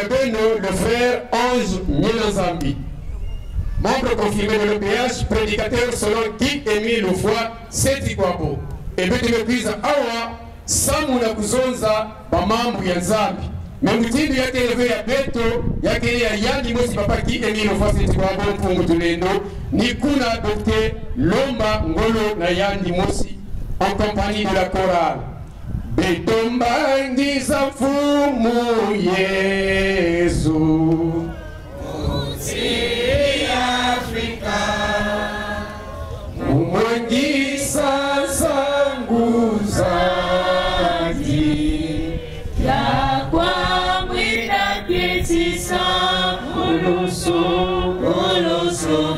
Yabeno, le frère Ange Milanzambi. Membre confirmé de l'EPH, prédicateur selon Guy Émile Lefoy, Seti Kwabo. Et Bédé Kwiza Awa, Samuna Kuzonza, Bamambu Yanzambi. Mais Moutibi yake levé ya Beto, yake ya Yandi Mosi Papa Guy Émile Lefoy, Seti Kwabo, Mpungu Tulendo, Nikuna Docteur Lomba Ngolo na Yandi Mosi, en compagnie de la chorale. Betomba Ndiza Fumu Yesu. Afrika Mumangisa zangu zadi ya kwa mwita kietisa Ulusu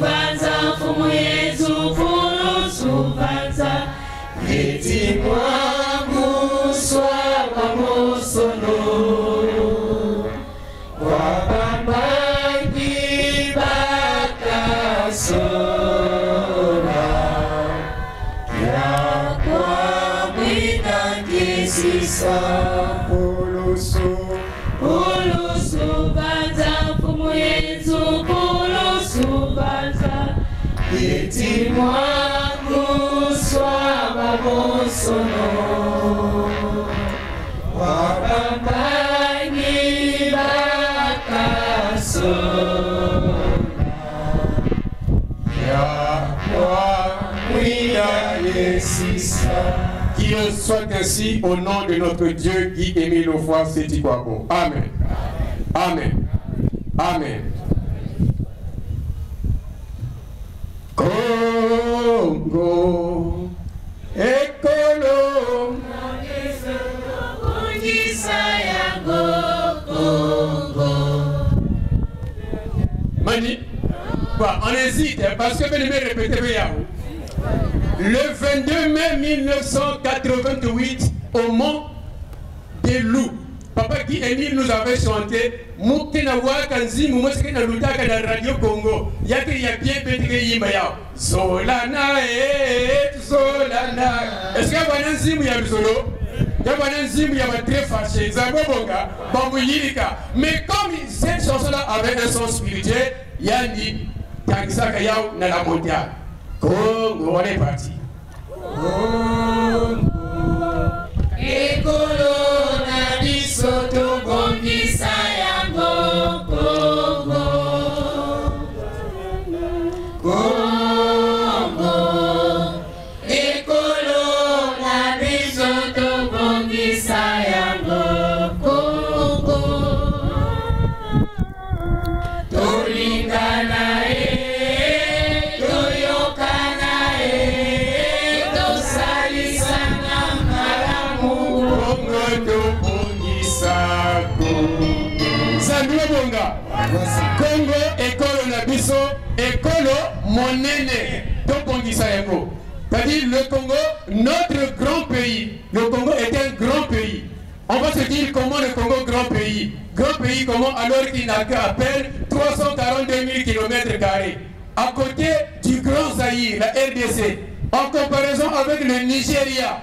banza fumu Yesu Ulusu banza eti mwangu swaba mosono kwa bamba Ulusu banza fumu Yesu Ulusu banza eti mwangu swaba mosono wabambanyi bakasona Qu'il soit ainsi au nom de notre Dieu Guy Émile Lefoy, Seti Kwabo. Amen. Amen. Amen. Congo, Ekolo, Mani, on hésite parce que venez me répéter. Le 22 mai 1988, au Mont des Loups, Papa Guy Émile nous avait chanté Moukenawa Kanzi Moumoske na Lutaka na Radio Congo. Yake ya bien pété yimba yao. Solana Solana. Est-ce qu'il y a un enzyme ya solo? Il y a un enzyme ya très fâché. Zabobonga, Bambuyilika. Mais comme cette chanson-là avait un sens spirituel, Yandi Tangsaka Yao na la mondiale. Congo, on est parti. Ekolo na biso tobongisa yango Congo. Congo. Ekolo na biso tobongisa yango Congo. Tolingana Congo, école na biso, école monene, topongisa yango. C'est-à-dire le Congo, notre grand pays. Le Congo est un grand pays. On va se dire comment le Congo grand pays. Grand pays comment alors qu'il n'a qu'à peine 342 000 km². À côté du Grand Zaïre, la RDC, en comparaison avec le Nigeria,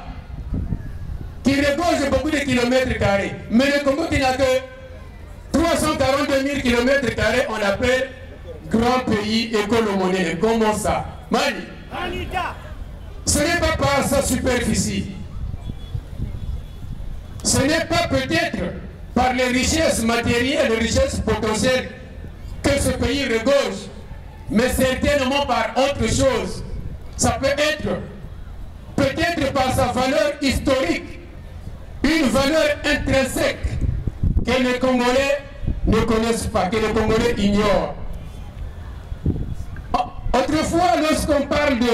qui regorge beaucoup de km². Mais le Congo qui n'a que 342 000 km², on l'appelle grand pays écolo-monnaie. Comment ça? Mali. Ce n'est pas par sa superficie. Ce n'est pas peut-être par les richesses matérielles, les richesses potentielles que ce pays regorge, mais certainement par autre chose. Ça peut être peut-être par sa valeur historique, une valeur intrinsèque que les Congolais ne connaissent pas, que les Congolais ignorent. Autrefois, lorsqu'on parle de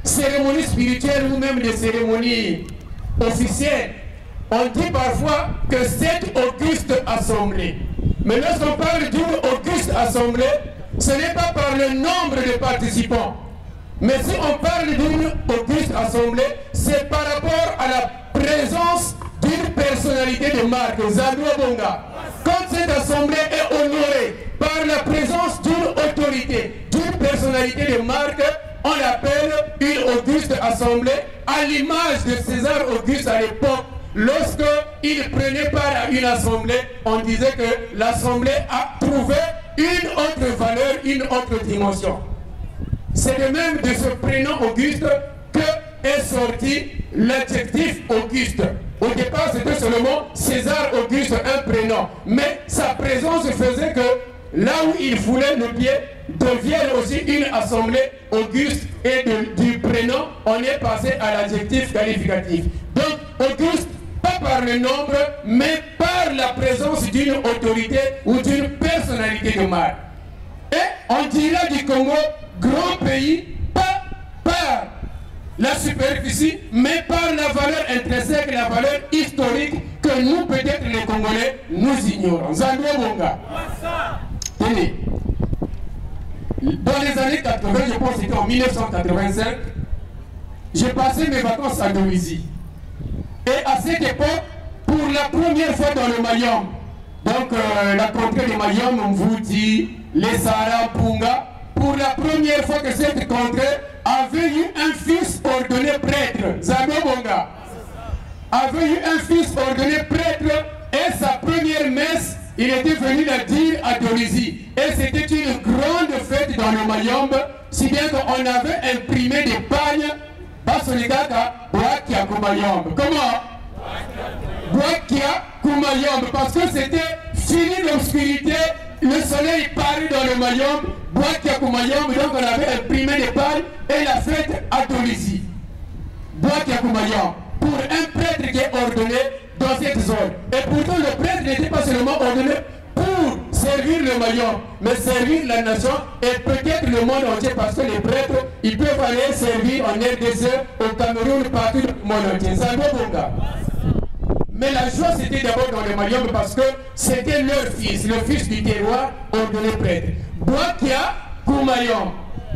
cérémonies spirituelles ou même de cérémonies officielles, on dit parfois que cette auguste assemblée. Mais lorsqu'on parle d'une auguste assemblée, ce n'est pas par le nombre de participants. Mais si on parle d'une auguste assemblée, c'est par rapport à la présence d'une personnalité de marque, Zadou Bonga. Quand cette assemblée est honorée par la présence d'une autorité, d'une personnalité de marque, on l'appelle une auguste assemblée, à l'image de César Auguste à l'époque lorsqu'il prenait part à une assemblée, on disait que l'assemblée a trouvé une autre valeur, une autre dimension. C'est de même de ce prénom Auguste que est sorti l'adjectif Auguste. Au départ, c'était seulement César Auguste, un prénom. Mais sa présence faisait que là où il foulait le pied, devienne aussi une assemblée Auguste, et du prénom, on est passé à l'adjectif qualificatif. Donc, Auguste, pas par le nombre, mais par la présence d'une autorité ou d'une personnalité de marque. Et on dira du Congo, grand pays, pas par la superficie, mais par la valeur intrinsèque, la valeur historique que nous, peut-être les Congolais, nous ignorons. Zandou Bonga. Tenez. Dans les années 80, je pense que c'était en 1985, j'ai passé mes vacances à Dolisie. Et à cette époque, pour la première fois dans le Mayom, donc la contrée de Mayom, on vous dit, les Sahara, Punga, pour la première fois que cette contrée avait eu un fils ordonné prêtre, Zabo Bonga, avait eu un fils ordonné prêtre, et sa première messe, il était venu la dire à Dolisie. Et c'était une grande fête dans le Mayombe, si bien qu'on avait imprimé des pagnes, Basoligaka, Boakia Kumayombe. Comment? Boakia Kumayombe, parce que c'était fini l'obscurité, le soleil parut dans le Mayombe, Boakia Kumayombe, donc on avait imprimé des pagnes et la fête à Dolisie. Boakia Kumayombe, pour un prêtre qui est ordonné dans cette zone. Et pourtant, le prêtre n'était pas seulement ordonné pour servir le Mayombe, mais servir la nation et peut-être le monde entier, parce que les prêtres, ils peuvent aller servir en RDC, au Cameroun, partout dans le monde entier. Ça va, Bonga. Mais la joie, c'était d'abord dans le Mayombe parce que c'était leur fils, le fils du terroir, ordonné prêtre. Boakia Kumayombe.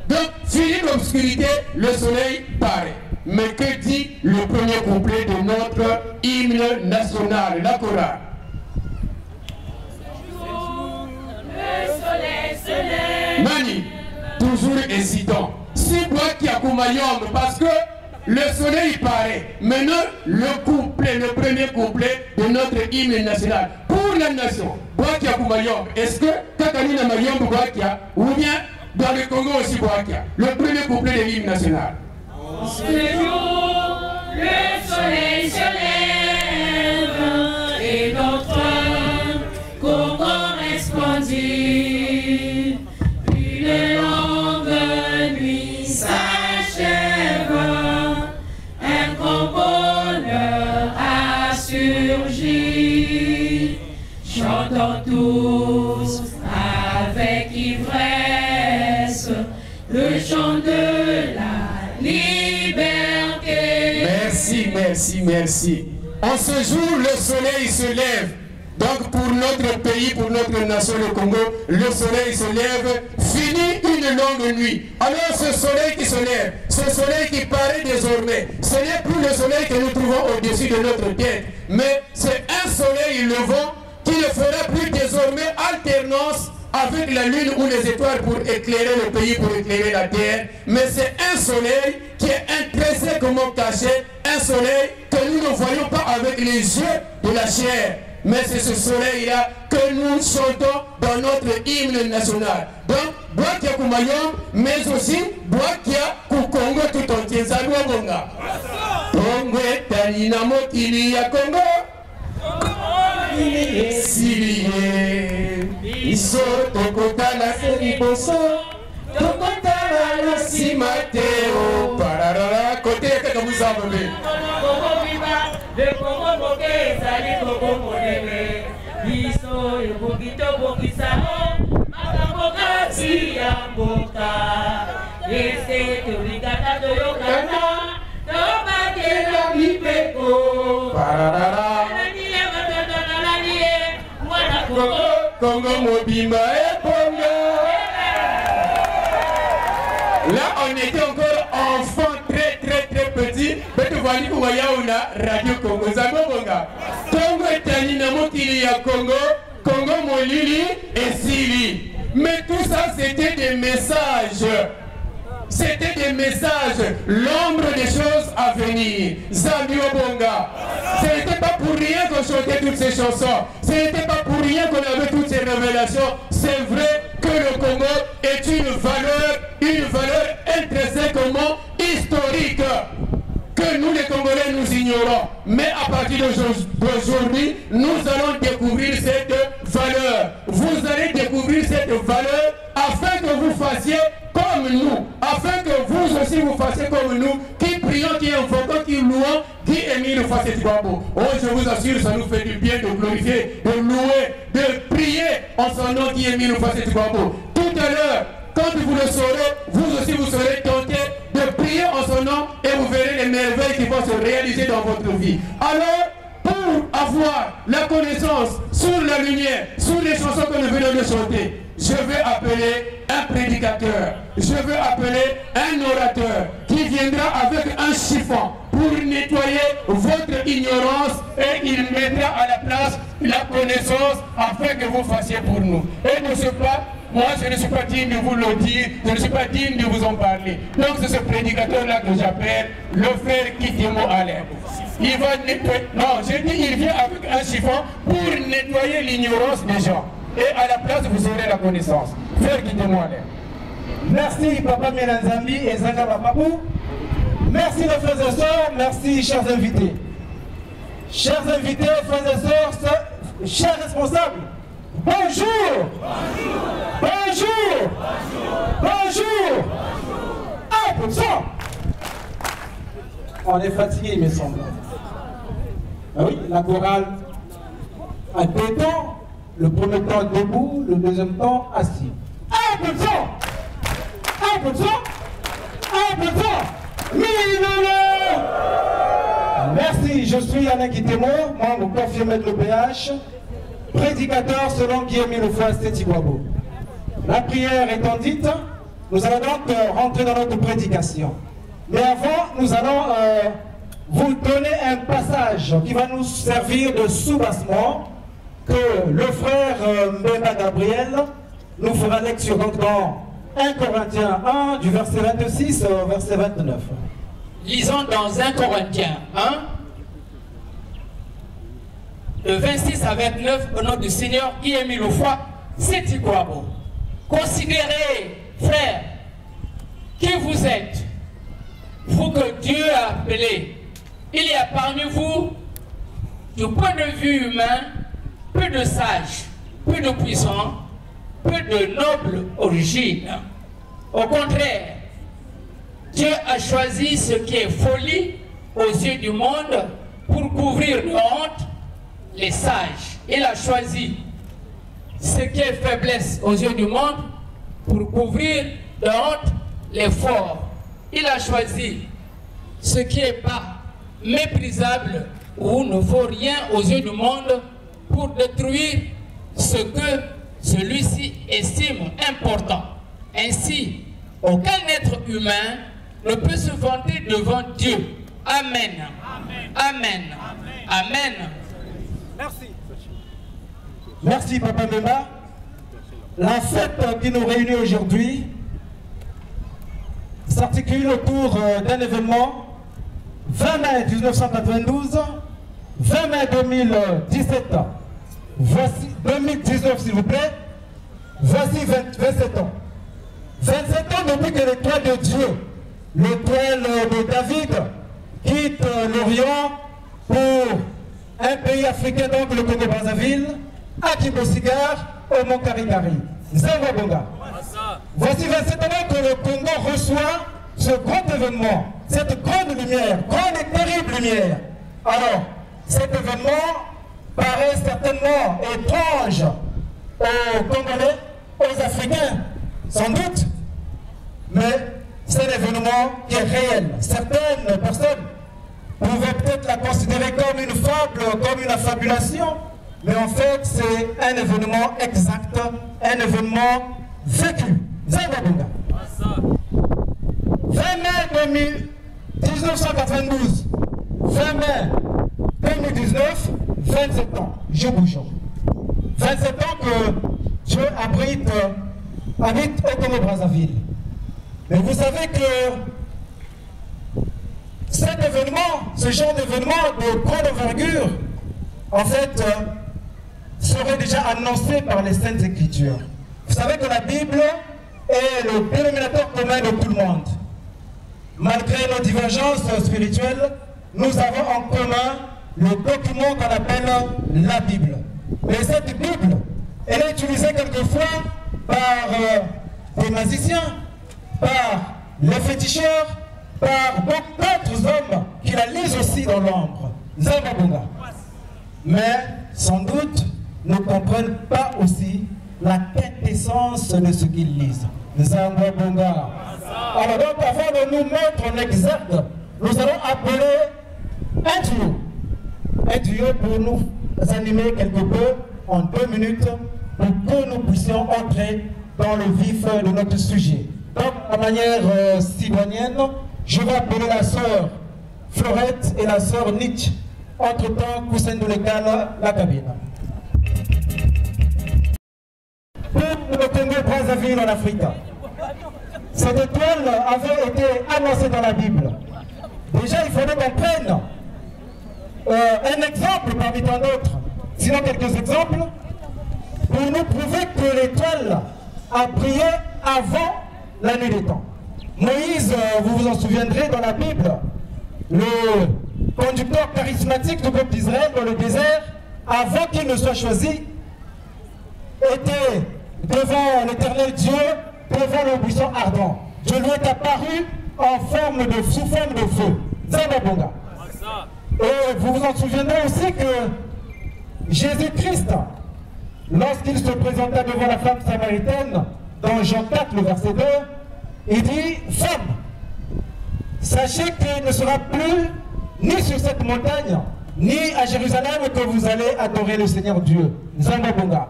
Donc, fini l'obscurité, le soleil paraît. Mais que dit le premier couplet de notre hymne national, la chorale? Le soleil se lève. Mani, toujours hésitant. Si Boakia Kumayombe, parce que le soleil paraît. Maintenant, le couplet, le premier couplet de notre hymne national. Pour la nation, Boakia Kumayombe, est-ce que Kakanina Mayombe Boakia, ou bien dans le Congo aussi Boakia? Le premier couplet de l'hymne national. Ce jour, le soleil se lève et notre Congo resplendit. Une longue nuit s'achève, un grand bonheur a surgi. Chantons tous avec ivresse le chant de la liberté. Merci, merci, merci. En ce jour, le soleil se lève. Donc pour notre pays, pour notre nation, le Congo, le soleil se lève, finit une longue nuit. Alors ce soleil qui se lève, ce soleil qui paraît désormais, ce n'est plus le soleil que nous trouvons au-dessus de notre tête, mais c'est un soleil levant qui ne fera plus désormais alternance avec la lune ou les étoiles pour éclairer le pays, pour éclairer la terre. Mais c'est un soleil qui est intrinsèquement caché, un soleil que nous ne voyons pas avec les yeux de la chair. Mais c'est ce soleil-là que nous chantons dans notre hymne national. Donc, Boakia Kumayombe, mais aussi Boakia Kukongo tout entier. Zalwa Bonga. Congo Tanina Mokili ya Congo. Silié, iso tokotala seriboso, tokotala na simateo. Pararara, côté que vous avez. Le Congo moke ezali Congo monene. Biso ebokito bokisamo, makambo kati ya mboka. Ese tolingana toyokana, tobatela mipeko. Pararara. Congo Mobimba et Ponga. Là, on était encore enfants très petits. Mais tu vois, nous voyons Radio Congo. Zabo Bonga. Congo est Tanina Mokili ya Congo. Congo Molili et Sili. Mais tout ça, c'était des messages. C'était des messages. L'ombre des choses à venir. Zabio Bonga. C'était n'était pas pour rien qu'on chantait toutes ces chansons. Ce n'était pas pour rien qu'on avait toutes ces révélations. C'est vrai que le Congo est une valeur intrinsèquement historique que nous les Congolais nous ignorons. Mais à partir d'aujourd'hui, nous allons découvrir cette valeur. Vous allez découvrir cette valeur afin que vous fassiez comme nous, afin que vous aussi vous fassiez comme nous, qui prions, qui invoquons, qui louons, qui émis le fassiez Twabo. Oh, je vous assure, ça nous fait du bien de glorifier, de louer, de prier en son nom qui émis le fassiez Twabo. Tout à l'heure, quand vous le saurez, vous aussi vous serez tentés de prier en son nom et vous verrez les merveilles qui vont se réaliser dans votre vie. Alors, pour avoir la connaissance sur la lumière, sur les chansons que nous venons de chanter, je veux appeler un prédicateur, je veux appeler un orateur qui viendra avec un chiffon pour nettoyer votre ignorance et il mettra à la place la connaissance afin que vous fassiez pour nous. Et ne sais pas, moi je ne suis pas digne de vous le dire, je ne suis pas digne de vous en parler. Donc c'est ce prédicateur-là que j'appelle le frère Kitemo Alain. Il va nettoyer, non, j'ai dit il vient avec un chiffon pour nettoyer l'ignorance des gens. Et à la place, vous aurez la connaissance. Frère Kitemo Alain. Merci Papa Mélanzambi et Zanga Papou. Merci les frères et sœurs, merci chers invités. Chers invités, frères et sœurs, chers responsables, bonjour. Bonjour. Bonjour. Un peu de sang. On est fatigué, il me semble. Ah oui, la chorale a 2 temps. Le premier temps debout, le deuxième temps assis. Un peu de sang. Un peu de sang. Un peu de sang. Merci, je suis Alain Kitemo, membre confirmé de l'OPH, prédicateur selon Guillaume Lefoy Stetibwabo. La prière étant dite, nous allons donc rentrer dans notre prédication. Mais avant, nous allons vous donner un passage qui va nous servir de soubassement que le frère Mbemba Gabriel nous fera lecture donc dans 1 Corinthiens 1 du verset 26 au verset 29. Lisons dans 1 Corinthiens 1, de 26 à 29, au nom du Seigneur Guillaume Lefoy Stetibwabo. Considérez, frères, qui vous êtes, vous que Dieu a appelé. Il y a parmi vous, du point de vue humain, peu de sages, peu de puissants, peu de noble origine. Au contraire, Dieu a choisi ce qui est folie aux yeux du monde pour couvrir de honte les sages. Il a choisi ce qui est faiblesse aux yeux du monde pour couvrir de honte les forts. Il a choisi ce qui est bas, méprisable ou ne vaut rien aux yeux du monde pour détruire ce que celui-ci estime important. Ainsi, aucun être humain ne peut se vanter devant Dieu. Amen. Amen. Amen. Amen. Merci. Merci Papa Mbemba. La fête qui nous réunit aujourd'hui s'articule autour d'un événement 20 mai 1992, 20 mai 2017. Voici 2019 s'il vous plaît. Voici 27 ans. 27 ans depuis que l'étoile de Dieu, l'étoile de David, quitte l'Orient pour un pays africain, donc le Congo-Brazzaville, à Kibosigar, au Mont Karikari. Zambabonga. Voici 27 ans que le Congo reçoit ce grand événement, cette grande lumière, grande et terrible lumière. Alors, cet événement paraît certainement étrange aux Congolais, aux Africains, sans doute, mais c'est un événement qui est réel. Certaines personnes pouvaient peut-être la considérer comme une fable, comme une affabulation, mais en fait c'est un événement exact, un événement vécu. Zambabonga. 20 mai 1992, 20 mai 2019, 27 ans, je bouge. 27 ans que Dieu habite au Congo-Brazzaville. Mais vous savez que cette cet événement, ce genre d'événement de grande envergure, en fait, serait déjà annoncé par les Saintes Écritures. Vous savez que la Bible est le dénominateur commun de tout le monde. Malgré nos divergences spirituelles, nous avons en commun le document qu'on appelle la Bible. Mais cette Bible, elle est utilisée quelquefois par des magiciens, par les féticheurs, par d'autres hommes qui la lisent aussi dans l'ombre. Zambabunga. Mais sans doute ne comprennent pas aussi la quintessence de ce qu'ils lisent. Zambabunga. Alors donc, avant de nous mettre en exergue, nous allons appeler un duo pour nous animer quelque peu en 2 minutes pour que nous puissions entrer dans le vif de notre sujet. Donc, de manière citoyenne, je vais appeler la sœur Florette et la sœur Nietzsche. Entre-temps, Koussin de l'école, la cabine. Pour le Congo Brazzaville en Afrique, cette étoile avait été annoncée dans la Bible. Déjà, il fallait qu'on prenne un exemple parmi tant d'autres, sinon quelques exemples, pour nous prouver que l'étoile a brillé avant la nuit des temps. Moïse, vous vous en souviendrez dans la Bible, le conducteur charismatique du peuple d'Israël dans le désert, avant qu'il ne soit choisi, était devant l'éternel Dieu, devant le buisson ardent. Dieu lui est apparu sous forme de feu. Zambabonga. Et vous vous en souviendrez aussi que Jésus-Christ, lorsqu'il se présenta devant la femme samaritaine, dans Jean 4, le verset 2, il dit, « Femme, sachez qu'il ne sera plus ni sur cette montagne, ni à Jérusalem que vous allez adorer le Seigneur Dieu. » Zambabonga.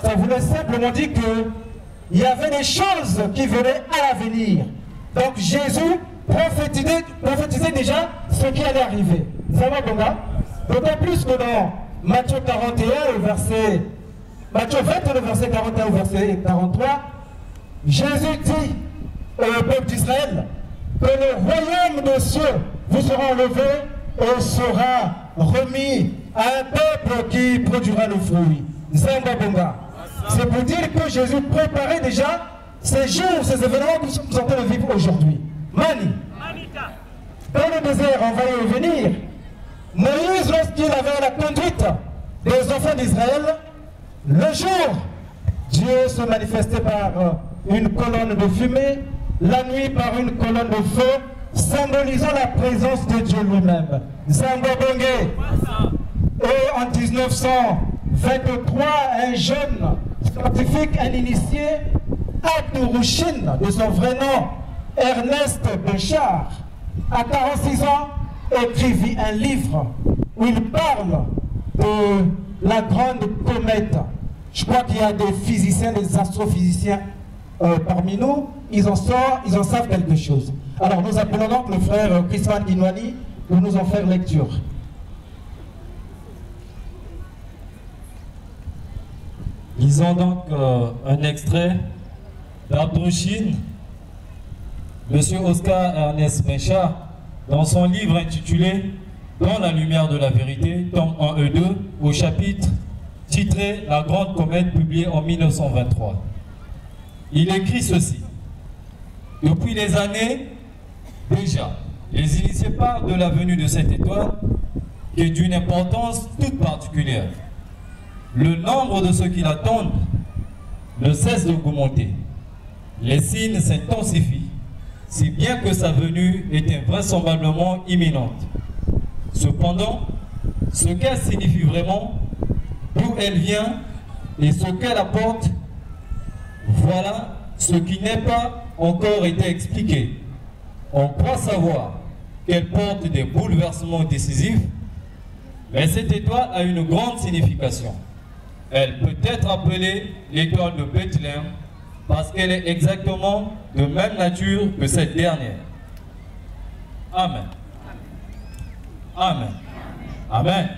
Ça voulait simplement dire qu'il y avait des choses qui venaient à l'avenir. Donc Jésus prophétisait déjà ce qui allait arriver. Zambabonga. D'autant plus que dans Matthieu 41, Matthieu 20, le verset 41 au verset 43, Jésus dit au peuple d'Israël que le royaume des cieux vous sera enlevé et sera remis à un peuple qui produira le fruit. Zambabonga. C'est pour dire que Jésus préparait déjà ces jours, ces événements que nous sommes en train de vivre aujourd'hui. Mani. Dans le désert, on va y revenir. Moïse, lorsqu'il avait la conduite des enfants d'Israël, le jour, Dieu se manifestait par une colonne de fumée, la nuit par une colonne de feu, symbolisant la présence de Dieu lui-même. Zambabongue. Et en 1923, un jeune scientifique, un initié, Abdourouchine, de son vrai nom, Ernest Béchard, à 46 ans, écrivit un livre où il parle de la grande comète. Je crois qu'il y a des physiciens, des astrophysiciens parmi nous, ils en savent quelque chose. Alors nous appelons donc le frère Christophe Inouani pour nous en faire lecture. Lisons donc un extrait d'Abdourouchine, M. Oscar Ernest Béchard, dans son livre intitulé « Dans la lumière de la vérité », tome 1 et 2, au chapitre titré « La grande comète » publié en 1923. Il écrit ceci. « Depuis des années, déjà, les initiés parlent de la venue de cette étoile qui est d'une importance toute particulière. Le nombre de ceux qui l'attendent ne cesse d'augmenter. Les signes s'intensifient, si bien que sa venue est invraisemblablement imminente. Cependant, ce qu'elle signifie vraiment, d'où elle vient et ce qu'elle apporte, voilà ce qui n'est pas encore été expliqué. On croit savoir qu'elle porte des bouleversements décisifs, mais cette étoile a une grande signification. Elle peut être appelée l'étoile de Bethléem parce qu'elle est exactement de même nature que cette dernière. Amen. Amen. Amen.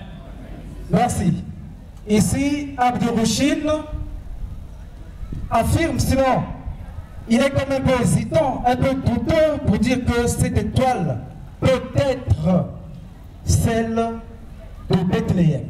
Merci. Ici, Abdourouchine affirme, sinon, il est quand même un peu hésitant, un peu douteux pour dire que cette étoile peut être celle de Bethléem.